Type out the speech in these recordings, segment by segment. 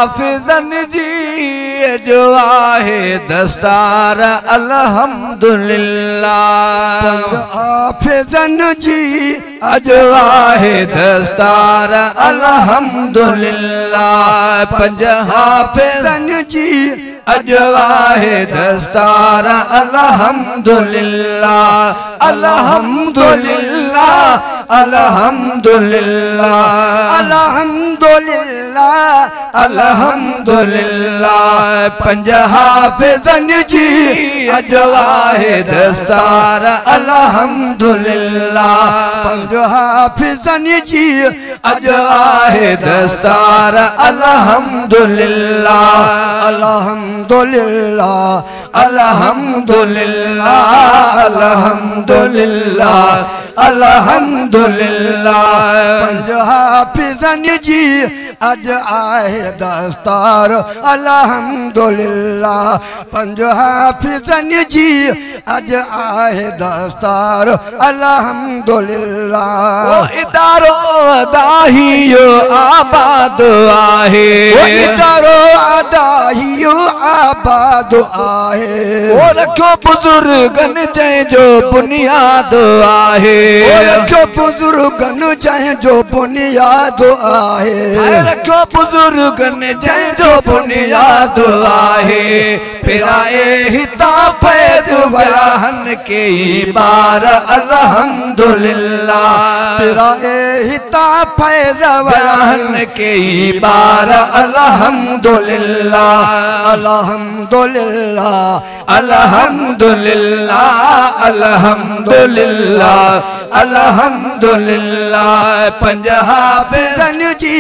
हाफिज़न जी जो आहे दस्तार अल्हम्दुलिल्लाह। हाफिज़न जी जो आहे दस्तार अल्हम्दुलिल्लाह। पंज हाफिज़न जी जो आहे दस्तार अल्हम्दुलिल्लाह अल्हम्दुलिल्लाह अल्हम्दुलिल्लाह अल्हम्दुलिल्लाह अल्हम्दुलिल्लाह। पंज हाफिज़न जी जो आहे दस्तार अल्हम्दुलिल्लाह। पंज हाफिज़न जी जो आहे दस्तार अल्हम्दुलिल्लाह अल्हम्दुलिल्लाह अल्हम्दुलिल्लाह अल्हम्दुलिल्लाह अल्हम्दुलिल्लाह। पंज हाफिज़न जी अज आहे दस्तार अल्हम्दुलिल्लाह। पंज हाफिज़न जी अज आहे दस्तार अल्हम्दुलिल्लाह। वो इदारो अदाहियो आबाद आहे। वो इदारो अदाहियो आबाद आहे। वो रखो बुजुर्गन जंहिंजो बुनियाद आहे। वो रखो बुजुर्गन जंहिंजो बुनियाद आहे। रखो बुजुर्गन जंहिंजो बुनियाद आहे। पिराए हिता फैज़ वयाहन के बार अल्हम्दुलिल्लाह। पिराए हिता फैज़ वयाहन के बार अल्हम्दुलिल्लाह अल्हम्दुलिल्लाह अल्हम्दुलिल्लाह अल्हम्दुलिल्लाह अल्हम्दुलिल्लाह। पंज हाफिज़न जी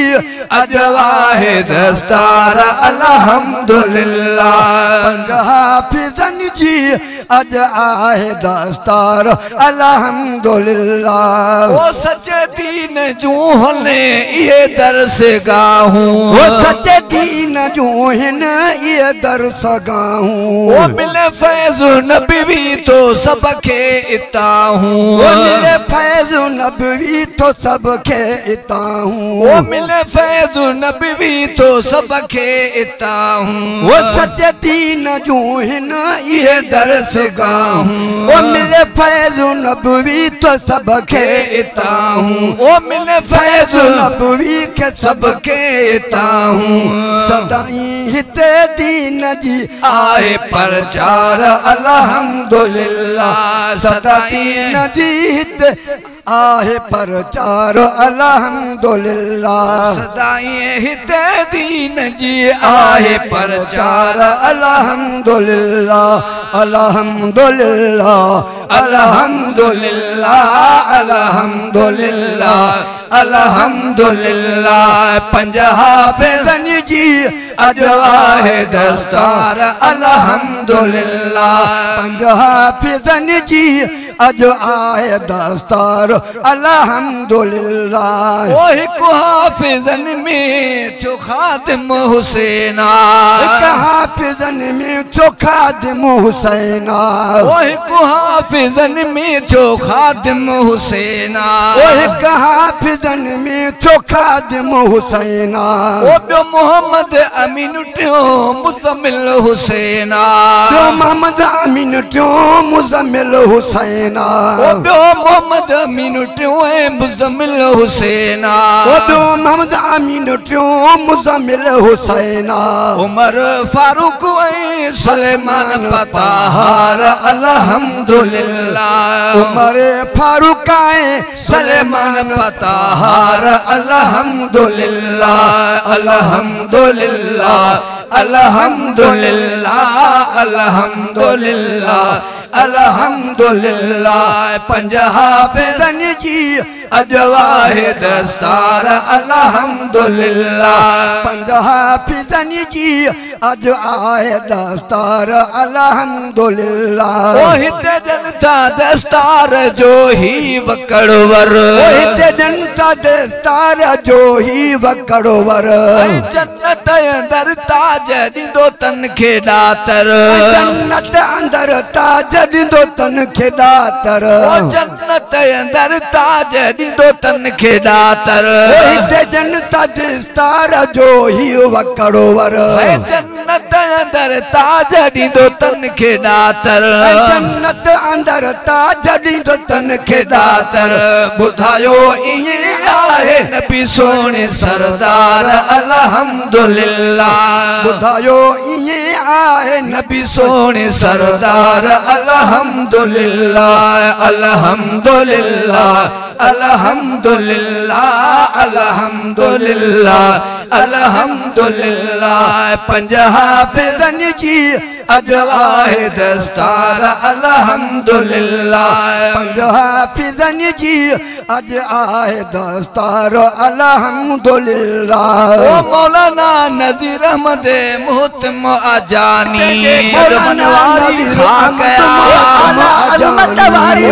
जो आहे दस्तार अल्हम्दुलिल्लाह। पंज हाफिज़न जी अज आहे दस्तार अल्हम्दुलिल्लाह। वो सच्चे दीन जूं हले ये दर्स गाहूं। वो सच्चे दीन जूं हिन ये दर्स गाहूं। वो मिले फैज़ नबी तो सबके इताहूं। वो मिले फैज़ नबी तो सबके इताहूं। वो मिले फैज़ नबी तो सबके इताहूं। वो सच्चे दीन जूं हिन ये दर्स गाहूं। वो मिले फैज़ नबी तो सबके इताहूं। वो मिले फैज़ नबी के सबके इताहूं। सदाई हिते दीन जी आहे प्रचार अल्हम्दुलिल्लाह। सदाई दीन जी हिते आहे प्रचार अल्हम्दुलिल्लाह। सदाई हिते दीन जी आहे प्रचार अल्हम्दुलिल्लाह अल्हम्दुलिल्लाह अल्हम्दुलिल्लाह अल्हम्दुलिल्लाह अल्हम्दुलिल्लाह। पंज हाफिज़न जी जो आहे दस्तार अल्हम्दुलिल्लाह। पंज हाफिज़न जी अज आहे दस्तार अल्हम्दुलिल्लाह। वो हिक हाफिज़न में जो खादिम हुसैना। हिक हाफिज़न में जो खादिम हुसैना। वो हिक हाफिज़न में जो खादिम हुसैना। वो हिक हाफिज़न में जो खादिम हुसैना। वो ॿियो मोहम्मद अमीन टियों मुज़म्मिल हुसैना। जो मोहम्मद अमीन टियों मुज़म्मिल हुसैना। वो ॿियो मोहम्मद अमीन टियों मुज़म्मिल हुसैना। वो ॿियो मोहम्मद अमीन टियों मुज़म्मिल हुसैना। उमर फारूक ऐं सुलेमान पताहार अल्हम्दुलिल्लाह। उमर फारूक ऐं सुलेमान पताहार अल्हम्दुलिल्लाह अल्हम्दुलिल्लाह अल्हम्दुलिल्लाह अल्हम्दुलिल्लाह अल्हम्दुलिल्लाह। पंज हाफिज़न जी जो आहे दस्तार अल्हम्दुलिल्लाह। पंज हाफिज़न जी अज आहे दस्तार अल्हम्दुलिल्लाह। ओ हिते जनता दस्तार जो ही वकड़वर। ओ हिते जनता दस्तार जो ही वकड़वर। जन्नत अंदर ताज ॾींदो तन खे ॾातर। जन्नत अंदर ताज ॾींदो तन खे ॾातर। ओ जन्नत अंदर ताज ॾींदो तन खे ॾातर हिते जन्नत विस्तार जो ही वकड़ोवर जन्नत अंदर ताज ॾींदो तन खे ॾातर जन्नत अंदर ताज ॾींदो तन खे ॾातर ॿुधायो ईअं आहे नबी सोने सरदार अल्हम्दुलिल्लाह ॿुधायो ईअं आहे नबी सोने सरदार अल्हम्दुलिल्लाह अल्हम्दुलिल्लाह अल्हम्दुलिल्लाह अल्हम्दुलिल्लाह अल्हम्दुलिल्लाह पंज हाफ़िज़न जी अॼु आहे दस्तार अल्हम्दुलिल्लाह पंज हाफ़िज़न जी अॼु आहे दस्तार अल्हम्दुलिल्लाह ओ मौलाना नज़ीर अहमद मुहतम अजानी कदमन वारी खाक अज़मत वारी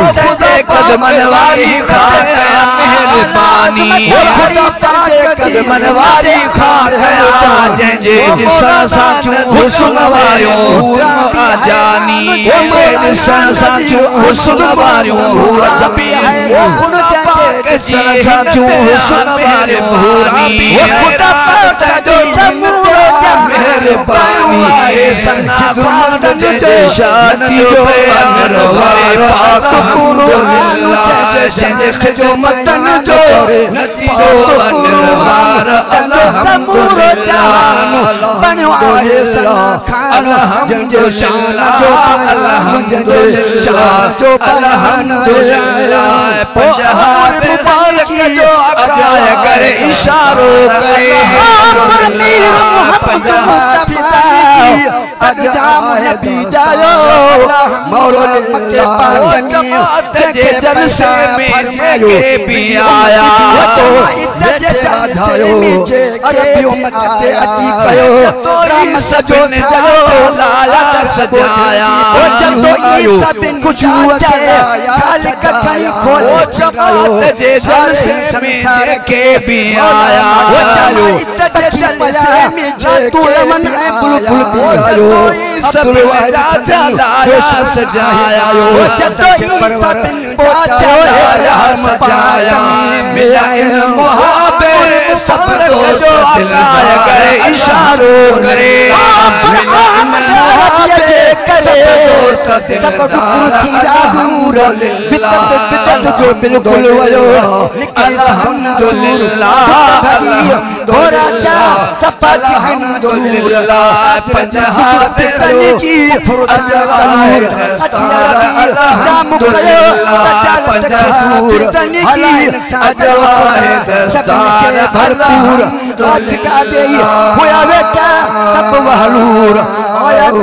कदमन वारी खाक मेहरबानी कदमन वारी खाक जंहिंजे ॾिसण सां चूं हुस्न वारियूं अजानी ॾिसण सां चूं हुस्न वारियूं ॾिसण सां चूं हुस्न वारियूं मेहरबानी सना खान जे शान जो अमर वारे पाक अल्हम्दुलिल्लाह जंहिंजे खिदमतन जो नतीजो अनवार अल्हम्दुलिल्लाह बणियो आहे सना खान जंहिंजे शान जो अल्हम्दुलिल्लाह अल्हम्दुलिल्लाह पंज मुबारक जो अकाय करे इशारो करे अगदाम नबी जायो मौला जमात जे जलसे में जेके भी आया तोरी सजन लाया सजाया कुछ जमात जे जलसे में जेके भी आया सब लाया सजाया सजाया मिला मुहाबे सब जो अकाय करे इशारो करे बिल्कुल पंज हाफ़िज़न जी हुया वेठा सब वहलूर